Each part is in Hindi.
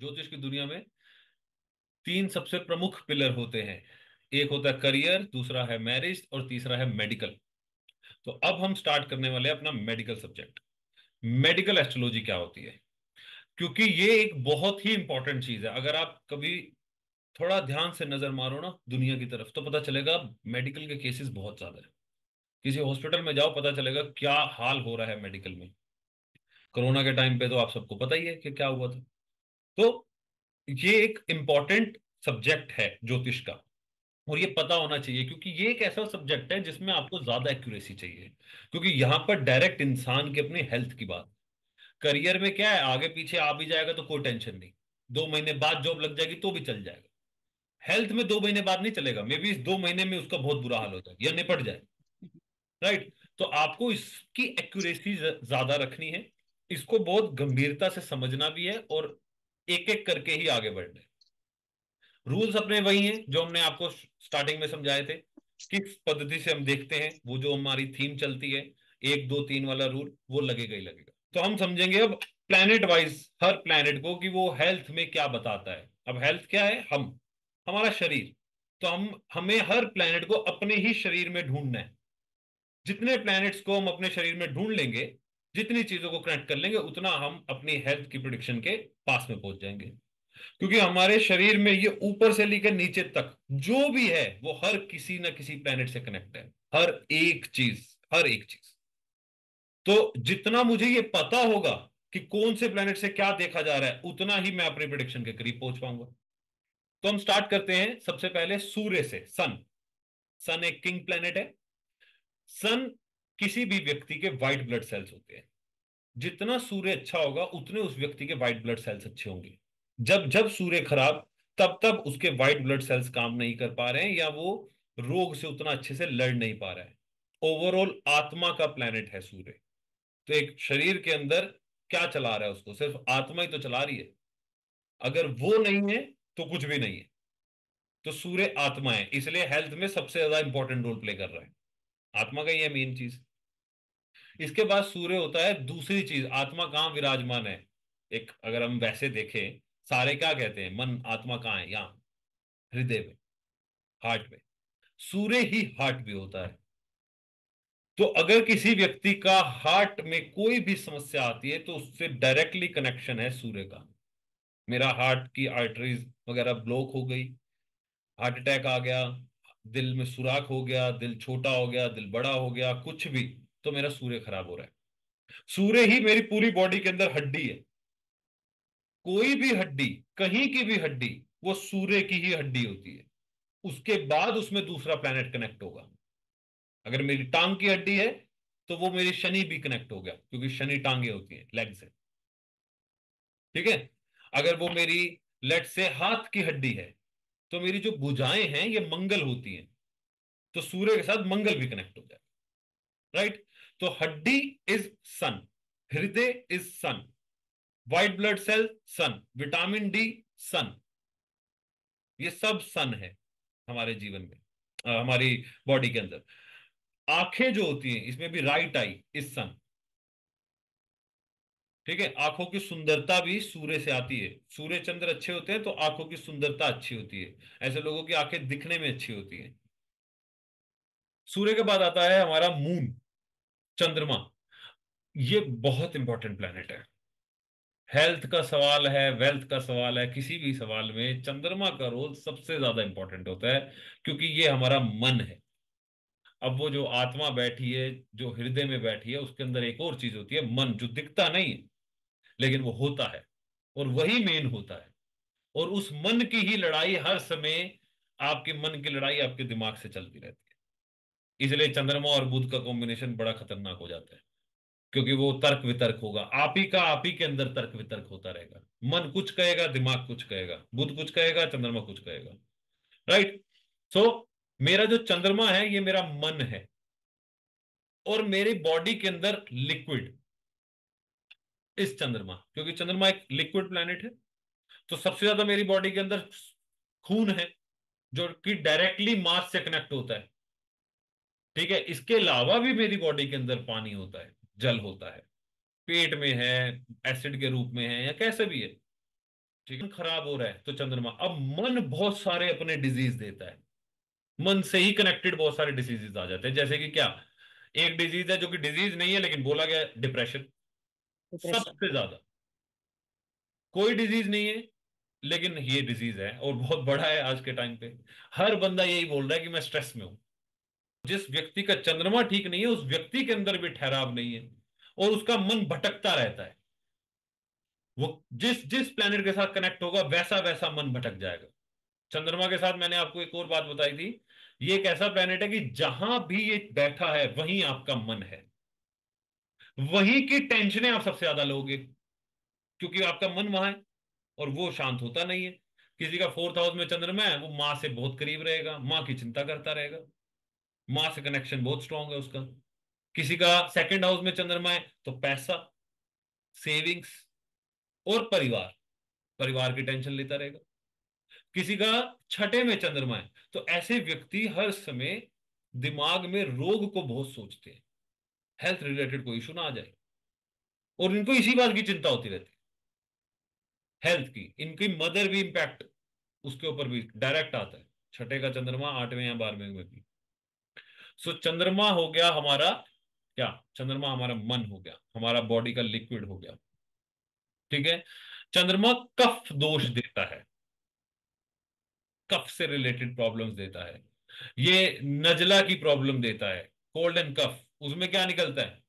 ज्योतिष की दुनिया में तीन सबसे प्रमुख पिलर होते हैं। एक होता है करियर, दूसरा है मैरिज और तीसरा है मेडिकल। तो अब हम स्टार्ट करने वाले हैं अपना मेडिकल सब्जेक्ट। मेडिकल एस्ट्रोलॉजी क्या होती है? क्योंकि ये एक बहुत ही इंपॉर्टेंट चीज है। अगर आप कभी थोड़ा ध्यान से नजर मारो ना दुनिया की तरफ, तो पता चलेगा मेडिकल के केसेस बहुत ज्यादा है। किसी हॉस्पिटल में जाओ, पता चलेगा क्या हाल हो रहा है मेडिकल में। कोरोना के टाइम पे तो आप सबको पता ही है कि क्या हुआ था। तो ये एक इंपॉर्टेंट सब्जेक्ट है ज्योतिष का, और ये पता होना चाहिए, क्योंकि ये एक ऐसा सब्जेक्ट है जिसमें आपको ज्यादा एक्यूरेसी चाहिए। क्योंकि यहां पर डायरेक्ट इंसान के अपने हेल्थ की बात। करियर में क्या है, आगे पीछे आ भी जाएगा तो कोई टेंशन नहीं, 2 महीने बाद जॉब लग जाएगी तो भी चल जाएगा। हेल्थ में 2 महीने बाद नहीं चलेगा, मे बी इस 2 महीने में उसका बहुत बुरा हाल हो जाए या निपट जाए। राइट। तो आपको इसकी एक्यूरेसी ज्यादा रखनी है, इसको बहुत गंभीरता से समझना भी है, और एक एक करके ही आगे बढ़ना है। रूल्स अपने वही हैं जो हमने आपको स्टार्टिंग में समझाए थे। किस पद्धति से हम देखते हैं, वो जो हमारी थीम चलती है, 1 2 3 वाला रूल, वो लगेगा ही लगेगा। तो हम समझेंगे अब प्लैनेट वाइज हर प्लैनेट को कि वो हेल्थ में क्या बताता है। अब हेल्थ क्या है? हम, हमारा शरीर। तो हमें हर प्लैनेट को अपने ही शरीर में ढूंढना है। जितने प्लैनेट्स को हम अपने शरीर में ढूंढ लेंगे, जितनी चीजों को कनेक्ट कर लेंगे, उतना हम अपनी हेल्थ की प्रिडिक्शन के पास में पहुंच जाएंगे। क्योंकि हमारे शरीर में ये ऊपर से लेकर नीचे तक जो भी है, वो हर किसी ना किसी प्लैनेट से कनेक्ट है। हर एक चीज, हर एक चीज। तो जितना मुझे ये पता होगा कि कौन से प्लैनेट से क्या देखा जा रहा है, उतना ही मैं अपनी प्रिडिक्शन के करीब पहुंच पाऊंगा। तो हम स्टार्ट करते हैं सबसे पहले सूर्य से। सन। सन एक किंग प्लैनेट है। सन किसी भी व्यक्ति के व्हाइट ब्लड सेल्स होते हैं। जितना सूर्य अच्छा होगा, उतने उस व्यक्ति के व्हाइट ब्लड सेल्स अच्छे होंगे। जब जब सूर्य खराब, तब तब उसके व्हाइट ब्लड सेल्स काम नहीं कर पा रहे हैं, या वो रोग से उतना अच्छे से लड़ नहीं पा रहा है। ओवरऑल आत्मा का प्लेनेट है सूर्य। तो एक शरीर के अंदर क्या चला रहा है, उसको सिर्फ आत्मा ही तो चला रही है। अगर वो नहीं है तो कुछ भी नहीं है। तो सूर्य आत्मा है, इसलिए हेल्थ में सबसे ज्यादा इंपॉर्टेंट रोल प्ले कर रहा है। आत्मा का ही है मेन चीज। इसके बाद सूर्य होता है दूसरी चीज। आत्मा कहाँ विराजमान है? एक अगर हम वैसे देखें, सारे क्या कहते हैं, मन आत्मा कहाँ है? यहाँ, हृदय में, हार्ट में। सूर्य ही हार्ट भी होता है। तो अगर किसी व्यक्ति का हार्ट में कोई भी समस्या आती है, तो उससे डायरेक्टली कनेक्शन है सूर्य का। मेरा हार्ट की आर्टरीज वगैरह ब्लॉक हो गई, हार्ट अटैक आ गया, दिल में सुराख हो गया, दिल छोटा हो गया, दिल बड़ा हो गया, कुछ भी, तो मेरा सूर्य खराब हो रहा है। सूर्य ही मेरी पूरी बॉडी के अंदर हड्डी है। कोई भी हड्डी, कहीं की भी हड्डी, वो सूर्य की ही हड्डी होती है। उसके बाद उसमें दूसरा प्लैनेट कनेक्ट होगा। अगर मेरी टांग की हड्डी है, तो वो मेरी शनि भी कनेक्ट हो गया, क्योंकि शनि टांगे होती है लेग से। ठीक है। अगर वो मेरी लेट से हाथ की हड्डी है, तो मेरी जो भुजाएं हैं ये मंगल होती हैं, तो सूर्य के साथ मंगल भी कनेक्ट हो जाए। राइट। तो हड्डी इज सन, हृदय is sun, white blood cell sun, vitamin D sun, ये सब सन है हमारे जीवन में, हमारी बॉडी के अंदर। आंखें जो होती हैं, इसमें भी राइट आई इज सन। ठीक है। आंखों की सुंदरता भी सूर्य से आती है। सूर्य चंद्र अच्छे होते हैं तो आंखों की सुंदरता अच्छी होती है। ऐसे लोगों की आंखें दिखने में अच्छी होती है। सूर्य के बाद आता है हमारा मून, चंद्रमा। ये बहुत इंपॉर्टेंट प्लेनेट है। हेल्थ का सवाल है, वेल्थ का सवाल है, किसी भी सवाल में चंद्रमा का रोल सबसे ज्यादा इंपॉर्टेंट होता है, क्योंकि ये हमारा मन है। अब वो जो आत्मा बैठी है, जो हृदय में बैठी है, उसके अंदर एक और चीज होती है, मन, जो दिखता नहीं है लेकिन वो होता है, और वही मेन होता है। और उस मन की ही लड़ाई हर समय, आपके मन की लड़ाई आपके दिमाग से चलती रहती है। इसलिए चंद्रमा और बुध का कॉम्बिनेशन बड़ा खतरनाक हो जाता है, क्योंकि वो तर्क वितर्क होगा। आप ही के अंदर तर्क वितर्क होता रहेगा। मन कुछ कहेगा, दिमाग कुछ कहेगा, बुध कुछ कहेगा, चंद्रमा कुछ कहेगा। राइट। सो मेरा जो चंद्रमा है, ये मेरा मन है, और मेरी बॉडी के अंदर लिक्विड इस चंद्रमा, क्योंकि चंद्रमा एक लिक्विड प्लैनेट है। तो सबसे ज्यादा मेरी बॉडी के अंदर खून है, जो कि डायरेक्टली मास से कनेक्ट होता है। ठीक है। इसके अलावा भी मेरी बॉडी के अंदर पानी होता है, जल होता है, पेट में है, एसिड के रूप में है, या कैसे भी है। ठीक है, खराब हो रहा है तो चंद्रमा। अब मन बहुत सारे अपने डिजीज देता है, मन से ही कनेक्टेड बहुत सारे डिजीजेस आ जाते हैं। जैसे कि क्या, एक डिजीज है जो कि डिजीज नहीं है लेकिन बोला गया डिप्रेशन, डिप्रेशन। सबसे ज्यादा। कोई डिजीज नहीं है लेकिन ये डिजीज है और बहुत बड़ा है आज के टाइम पे। हर बंदा यही बोल रहा है कि मैं स्ट्रेस में हूं। जिस व्यक्ति का चंद्रमा ठीक नहीं है उस व्यक्ति के अंदर भी ठहराव नहीं है और उसका मन भटकता रहता है। वो जिस जिस प्लेनेट के साथ कनेक्ट होगा वैसा वैसा मन भटक जाएगा। चंद्रमा के साथ मैंने आपको एक और बात बताई थी, ये एक ऐसा प्लेनेट है कि जहां भी ये बैठा है वहीं आपका मन है, वहीं की टेंशनें आप सबसे ज्यादा लोगे, क्योंकि आपका मन वहां है और वो शांत होता नहीं है। किसी का 4th हाउस में चंद्रमा है, वो माँ से बहुत करीब रहेगा, माँ की चिंता करता रहेगा, माँ से कनेक्शन बहुत स्ट्रांग है उसका। किसी का 2nd हाउस में चंद्रमा है तो पैसा, सेविंग्स और परिवार, परिवार की टेंशन लेता रहेगा। किसी का 6ठे में चंद्रमा है तो ऐसे व्यक्ति हर समय दिमाग में रोग को बहुत सोचते हैं, हेल्थ रिलेटेड कोई इशू ना आ जाए, और इनको इसी बात की चिंता होती रहती है हेल्थ की। इनकी मदर भी इंपैक्ट उसके ऊपर भी डायरेक्ट आता है, 6ठे का चंद्रमा 8वें या 12वें में भी। सो चंद्रमा हो गया हमारा क्या, चंद्रमा हमारा मन हो गया, हमारा बॉडी का लिक्विड हो गया। ठीक है, चंद्रमा कफ दोष देता है, कफ से रिलेटेड प्रॉब्लम्स देता है, ये नजला की प्रॉब्लम देता है, कोल्ड एंड कफ। उसमें क्या निकलता है,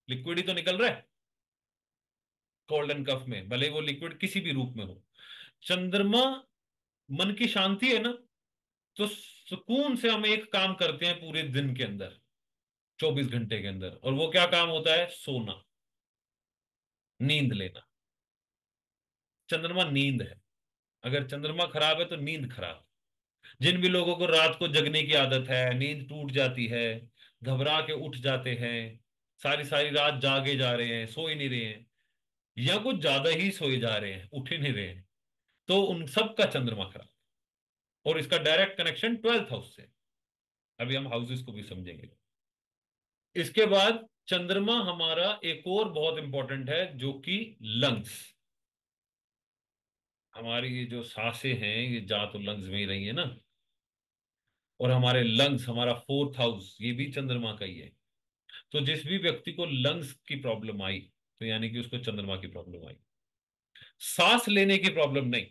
लिक्विड ही तो निकल रहा है कोल्ड एंड कफ में, भले वो लिक्विड किसी भी रूप में हो। चंद्रमा मन की शांति है ना, तो सुकून से हम एक काम करते हैं पूरे दिन के अंदर, 24 घंटे के अंदर, और वो क्या काम होता है, सोना, नींद लेना। चंद्रमा नींद है, अगर चंद्रमा खराब है तो नींद खराब। जिन भी लोगों को रात को जगने की आदत है, नींद टूट जाती है, घबरा के उठ जाते हैं, सारी सारी रात जागे जा रहे हैं, सो ही नहीं रहे हैं, या कुछ ज्यादा ही सोए जा रहे हैं, उठ ही नहीं रहे हैं, तो उन सब का चंद्रमा खराब। और इसका डायरेक्ट कनेक्शन 12th हाउस से। अभी हम हाउसेस को भी समझेंगे। इसके बाद चंद्रमा हमारा एक और बहुत इंपॉर्टेंट है जो कि लंग्स। हमारी ये जो सांसें हैं ये जा तो लंग्स में ही रही है ना, और हमारे लंग्स, हमारा 4th हाउस ये भी चंद्रमा का ही है। तो जिस भी व्यक्ति को लंग्स की प्रॉब्लम आई तो यानी कि उसको चंद्रमा की प्रॉब्लम आई। सांस लेने की प्रॉब्लम नहीं,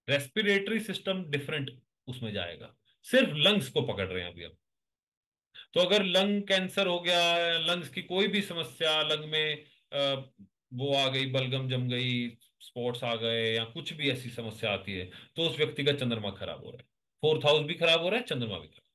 रेस्पिरेटरी सिस्टम डिफरेंट उसमें जाएगा, सिर्फ लंग्स को पकड़ रहे हैं अभी हम। तो अगर लंग कैंसर हो गया, लंग्स की कोई भी समस्या, लंग में वो आ गई, बलगम जम गई, स्पॉट्स आ गए, या कुछ भी ऐसी समस्या आती है, तो उस व्यक्ति का चंद्रमा खराब हो रहा है, 4th हाउस भी खराब हो रहा है, चंद्रमा भी खराब।